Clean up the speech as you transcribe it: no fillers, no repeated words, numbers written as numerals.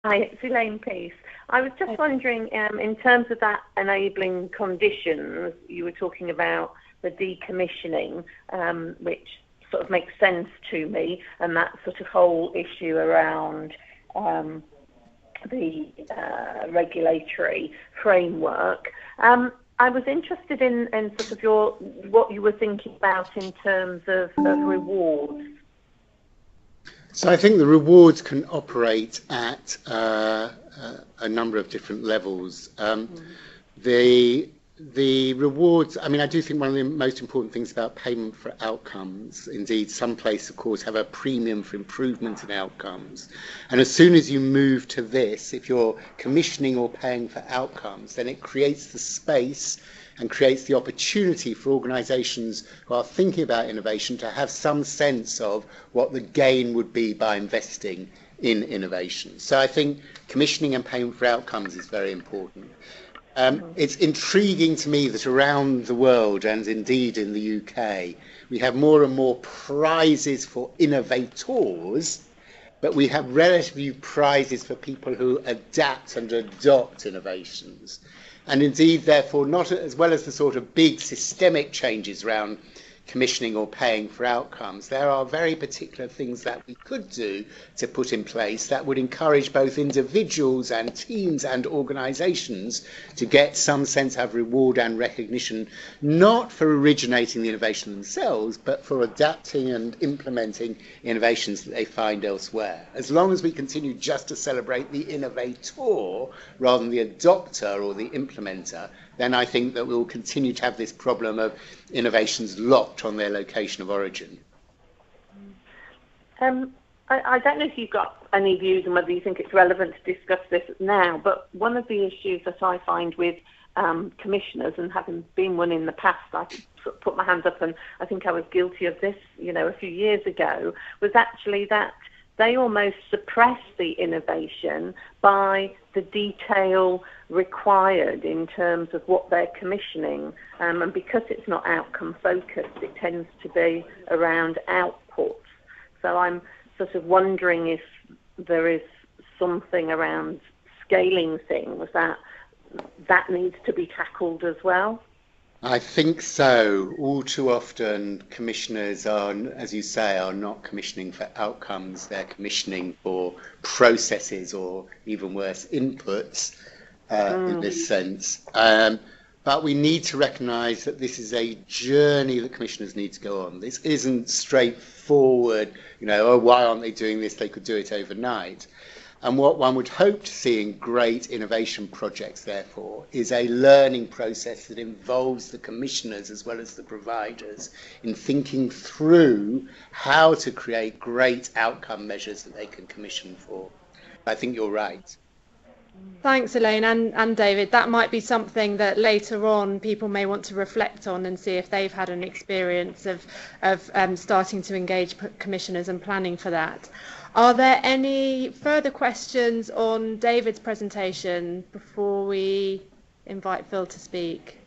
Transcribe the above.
Hi, it's Elaine Peace. I was just wondering, in terms of that enabling conditions, you were talking about the decommissioning, which sort of makes sense to me, and that sort of whole issue around the regulatory framework. I was interested in sort of what you were thinking about in terms of rewards. So I think the rewards can operate at a number of different levels. The rewards, I mean, I do think one of the most important things about payment for outcomes, indeed some places, of course, have a premium for improvement in outcomes. And as soon as you move to this, if you're commissioning or paying for outcomes, then it creates the space and creates the opportunity for organisations who are thinking about innovation to have some sense of what the gain would be by investing in innovation. So I think commissioning and payment for outcomes is very important. It's intriguing to me that around the world, and indeed in the UK, we have more and more prizes for innovators, but we have relatively few prizes for people who adapt and adopt innovations. And indeed, therefore, not as well as the sort of big systemic changes around commissioning or paying for outcomes, there are very particular things that we could do to put in place that would encourage both individuals and teams and organisations to get some sense of reward and recognition, not for originating the innovation themselves, but for adapting and implementing innovations that they find elsewhere. As long as we continue just to celebrate the innovator rather than the adopter or the implementer, then I think that we'll continue to have this problem of innovations locked on their location of origin. I don't know if you've got any views on whether you think it's relevant to discuss this now, but one of the issues that I find with commissioners, and having been one in the past, I sort of put my hands up, and I think I was guilty of this, a few years ago, was actually that they almost suppress the innovation by the detail required in terms of what they're commissioning. And because it's not outcome focused, it tends to be around outputs. So I'm sort of wondering if there is something around scaling things that needs to be tackled as well. I think so. All too often, commissioners are, as you say, are not commissioning for outcomes. They're commissioning for processes or, even worse, inputs in this sense. But we need to recognise that this is a journey that commissioners need to go on. This isn't straightforward, why aren't they doing this? They could do it overnight. And what one would hope to see in great innovation projects, therefore, is a learning process that involves the commissioners as well as the providers in thinking through how to create great outcome measures that they can commission for. I think you're right. Thanks, Elaine and David. That might be something that later on people may want to reflect on and see if they've had an experience of starting to engage commissioners and planning for that. Are there any further questions on David's presentation before we invite Phil to speak?